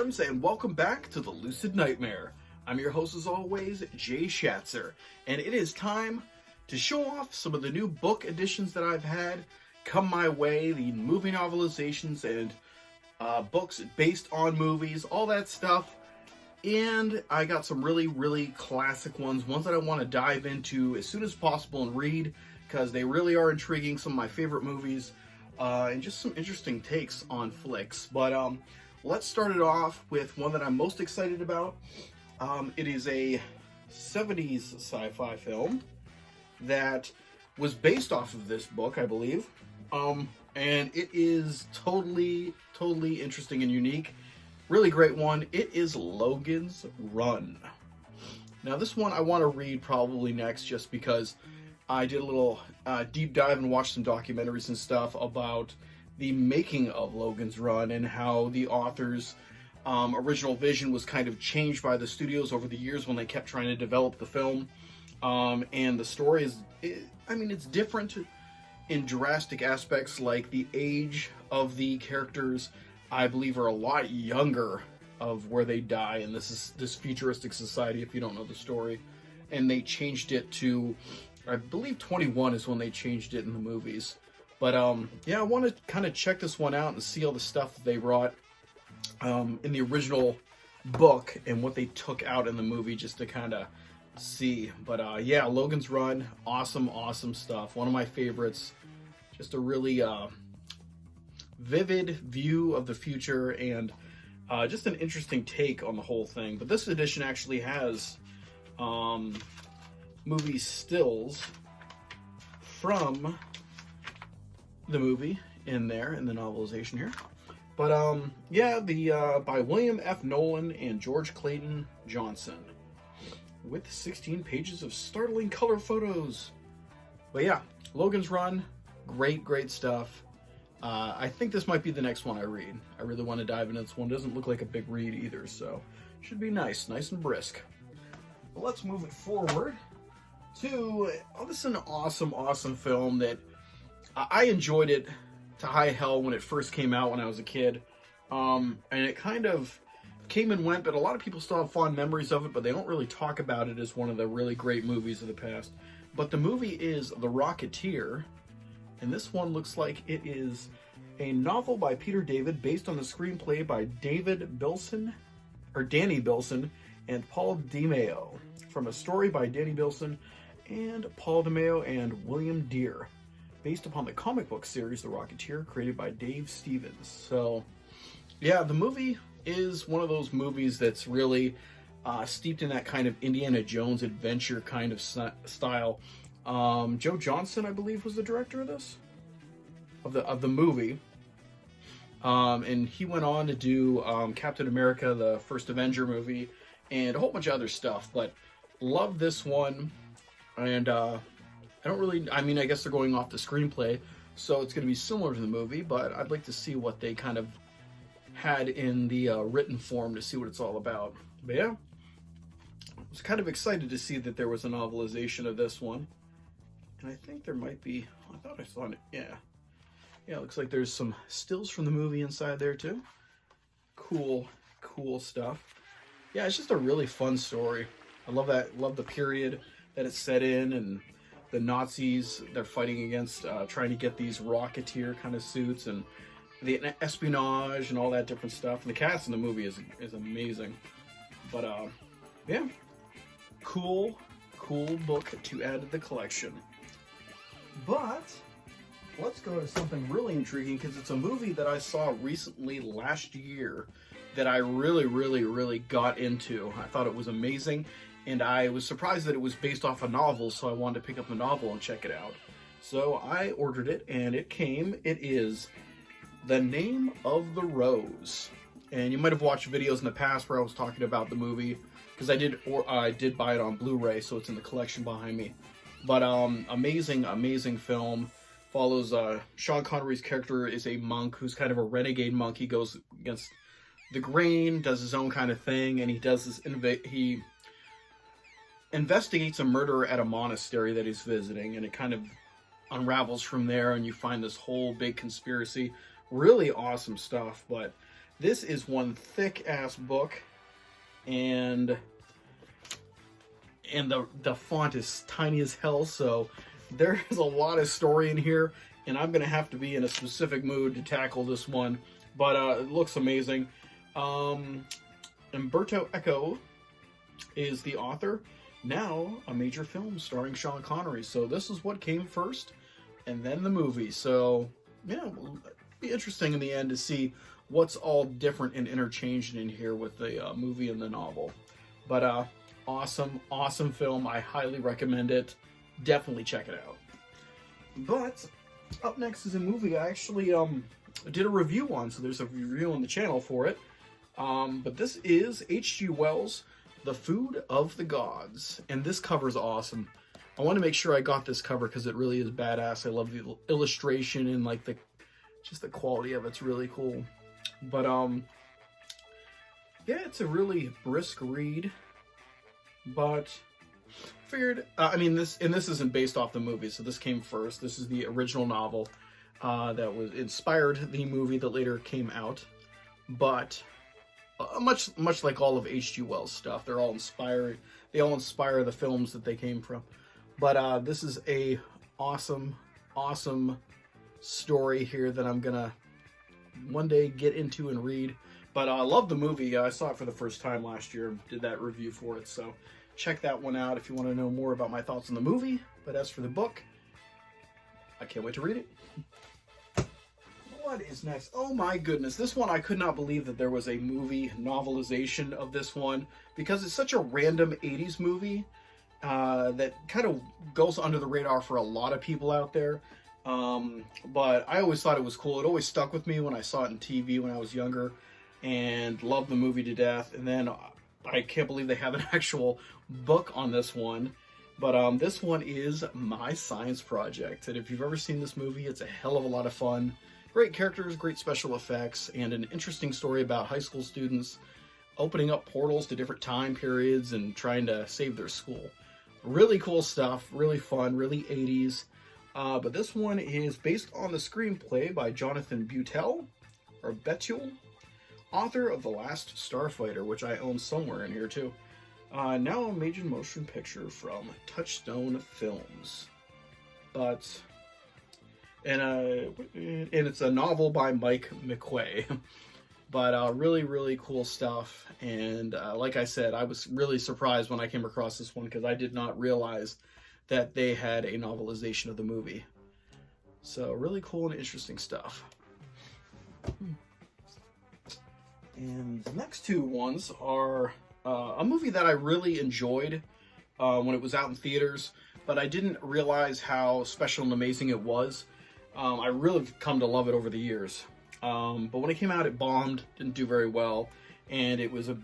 friends, and welcome back to the Lucid Nightmare. I'm your host as always, Jay Schatzer, and it is time to show off some of the new book editions that I've had come my way, the movie novelizations and books based on movies, all that stuff. And I got some really classic ones that I want to dive into as soon as possible and read, because they really are intriguing, some of my favorite movies, and just some interesting takes on flicks. But let's start it off with one that I'm most excited about. It is a 70s sci-fi film that was based off of this book, I believe. And it is totally interesting and unique. Really great one. It is Logan's Run. Now this one I want to read probably next, just because I did a little deep dive and watched some documentaries and stuff about the making of Logan's Run and how the author's original vision was kind of changed by the studios over the years when they kept trying to develop the film. And the story is, it's different in drastic aspects, like the age of the characters, I believe, are a lot younger of where they die in this futuristic society, if you don't know the story. And they changed it to, I believe 21 is when they changed it in the movies. But yeah, I want to kind of check this one out and see all the stuff that they brought in the original book and what they took out in the movie, just to kind of see. But yeah, Logan's Run, awesome stuff. One of my favorites. Just a really vivid view of the future, and just an interesting take on the whole thing. But this edition actually has movie stills from the movie in there, in the novelization here. But yeah, by William F. Nolan and George Clayton Johnson, with 16 pages of startling color photos. But yeah, Logan's Run, great stuff. I think this might be the next one I read. I really want to dive into this one. Doesn't look like a big read either, so should be nice and brisk. But let's move it forward to, this is an awesome film that I enjoyed it to high hell when it first came out when I was a kid. And it kind of came and went, but a lot of people still have fond memories of it, but they don't really talk about it as one of the really great movies of the past. But the movie is The Rocketeer, and this one looks like it is a novel by Peter David based on the screenplay by Danny Bilson and Paul DeMeo, from a story by Danny Bilson and Paul DeMeo and William Deere, based upon the comic book series The Rocketeer, created by Dave Stevens. So yeah, the movie is one of those movies that's really steeped in that kind of Indiana Jones adventure kind of style. Joe Johnston, I believe, was the director of this, of the movie. And he went on to do Captain America, the first Avenger movie, and a whole bunch of other stuff. But love this one. And I guess they're going off the screenplay, so it's going to be similar to the movie, but I'd like to see what they kind of had in the written form to see what it's all about. But yeah, I was kind of excited to see that there was a novelization of this one. And I think there might be, I thought I saw it, yeah, it looks like there's some stills from the movie inside there too. Cool stuff. Yeah, it's just a really fun story. I love the period that it's set in, and the Nazis they're fighting against, trying to get these Rocketeer kind of suits, and the espionage and all that different stuff. And the cast in the movie is amazing. But yeah, cool book to add to the collection. But let's go to something really intriguing, because it's a movie that I saw recently last year that I really got into. I thought it was amazing, and I was surprised that it was based off a novel, so I wanted to pick up the novel and check it out. So I ordered it, and it came. It is The Name of the Rose. And you might have watched videos in the past where I was talking about the movie, because I did buy it on Blu-ray, so it's in the collection behind me. But amazing film. Follows Sean Connery's character is a monk who's kind of a renegade monk. He goes against the grain, does his own kind of thing, and he investigates a murder at a monastery that he's visiting, and it kind of unravels from there, and you find this whole big conspiracy. Really awesome stuff. But This is one thick-ass book, and the font is tiny as hell, so there's a lot of story in here, and I'm gonna have to be in a specific mood to tackle this one. But it looks amazing. Umberto Eco is the author. Now a major film starring Sean Connery. So this is what came first, and then the movie. So yeah, it'll be interesting in the end to see what's all different and interchanged in here with the movie and the novel. But awesome film. I highly recommend it. Definitely check it out. But up next is a movie I actually did a review on, so there's a review on the channel for it. But this is H.G. Wells' The Food of the Gods, and this cover's awesome. I want to make sure I got this cover because it really is badass. I love the illustration and like just the quality of it's really cool. But yeah, it's a really brisk read. But figured, I mean, this isn't based off the movie, so this came first. This is the original novel that was inspired the movie that later came out. But much like all of H.G. Wells' stuff, they're all inspired. They all inspire the films that they came from. But this is a awesome story here that I'm gonna one day get into and read. But I love the movie. I saw it for the first time last year. Did that review for it. So check that one out if you want to know more about my thoughts on the movie. But as for the book, I can't wait to read it. What is next? Oh my goodness. This one, I could not believe that there was a movie novelization of this one, because it's such a random 80s movie that kind of goes under the radar for a lot of people out there. But I always thought it was cool. It always stuck with me when I saw it on TV when I was younger, and loved the movie to death. And then I can't believe they have an actual book on this one. But this one is My Science Project. And if you've ever seen this movie, it's a hell of a lot of fun. Great characters, great special effects, and an interesting story about high school students opening up portals to different time periods and trying to save their school. Really cool stuff, really fun, really 80s. But this one is based on the screenplay by Jonathan Betuel, author of The Last Starfighter, which I own somewhere in here too. Now a major motion picture from Touchstone Films. And it's a novel by Mike McQuay. But really cool stuff. And like I said, I was really surprised when I came across this one, because I did not realize that they had a novelization of the movie. So really cool and interesting stuff. And the next two ones are a movie that I really enjoyed when it was out in theaters, but I didn't realize how special and amazing it was. I really have come to love it over the years. But when it came out, it bombed, didn't do very well, and it was a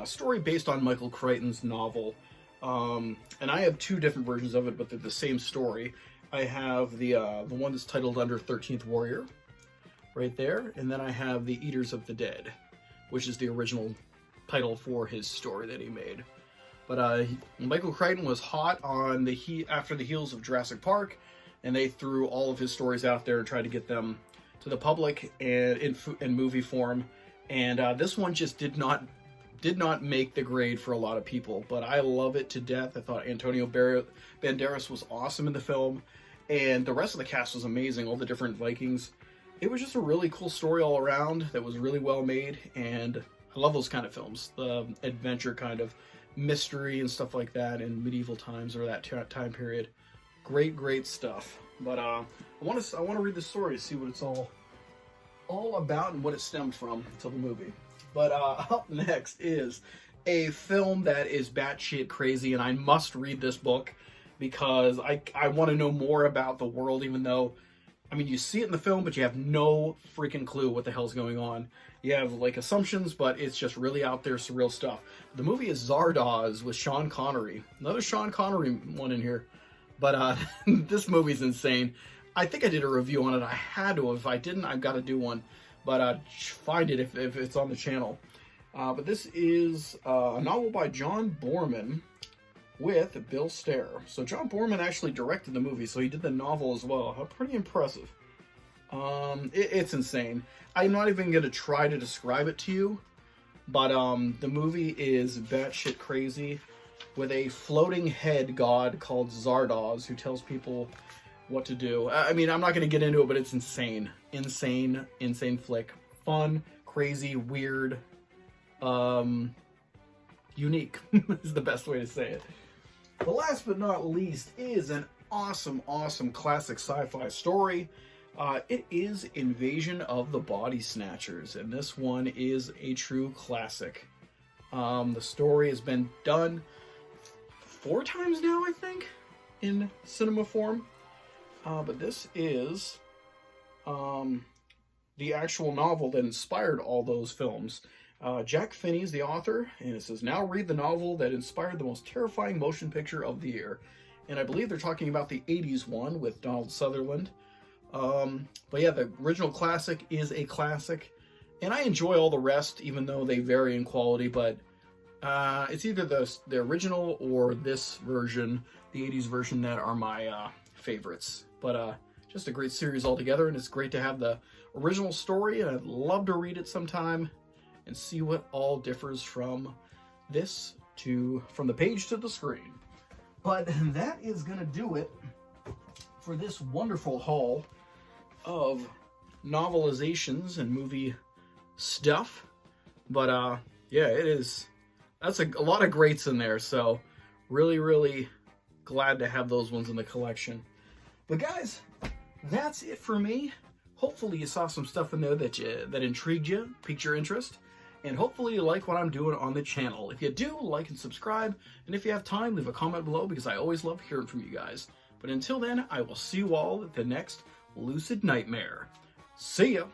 story based on Michael Crichton's novel. And I have two different versions of it, but they're the same story. I have the one that's titled Under 13th Warrior, right there, and then I have The Eaters of the Dead, which is the original title for his story that he made. But Michael Crichton was hot on after the heels of Jurassic Park, and they threw all of his stories out there and tried to get them to the public and in movie form. And this one just did not make the grade for a lot of people, but I love it to death. I thought Antonio Banderas was awesome in the film, and the rest of the cast was amazing, all the different Vikings. It was just a really cool story all around that was really well made, and I love those kind of films, the adventure kind of mystery and stuff like that in medieval times or that time period. Great stuff. But I want to read the story to see what it's all about and what it stemmed from until the movie. But up next is a film that is batshit crazy, and I must read this book because I want to know more about the world, even though, I mean, you see it in the film, but you have no freaking clue what the hell's going on. You have, like, assumptions, but it's just really out there, surreal stuff. The movie is Zardoz with Sean Connery. Another Sean Connery one in here. But this movie's insane. I think I did a review on it. I had to. If I didn't, I've got to do one. But find it if it's on the channel. But this is a novel by John Boorman with Bill Stair. So John Boorman actually directed the movie, so he did the novel as well. How pretty impressive. It's insane. I'm not even going to try to describe it to you, but the movie is batshit crazy with a floating head god called Zardoz who tells people what to do. I mean, I'm not going to get into it, but it's insane. Insane flick. Fun, crazy, weird, unique is the best way to say it. But last but not least is an awesome classic sci-fi story. It is Invasion of the Body Snatchers, and this one is a true classic. The story has been done 4 times now, I think, in cinema form. But this is the actual novel that inspired all those films. Jack Finney is the author, and it says, now read the novel that inspired the most terrifying motion picture of the year. And I believe they're talking about the 80s one with Donald Sutherland. But yeah, the original classic is a classic, and I enjoy all the rest, even though they vary in quality, but it's either the original or this version, the 80s version, that are my favorites. But just a great series altogether, and it's great to have the original story, and I'd love to read it sometime and see what all differs from this from the page to the screen. But that is gonna do it for this wonderful haul of novelizations and movie stuff. But yeah, that's a lot of greats in there, so really glad to have those ones in the collection. But guys, that's it for me. Hopefully you saw some stuff in there that intrigued you, piqued your interest, and hopefully you like what I'm doing on the channel. If you do, like and subscribe, and if you have time, leave a comment below, because I always love hearing from you guys. But until then, I will see you all at the next Lucid Nightmare. See ya!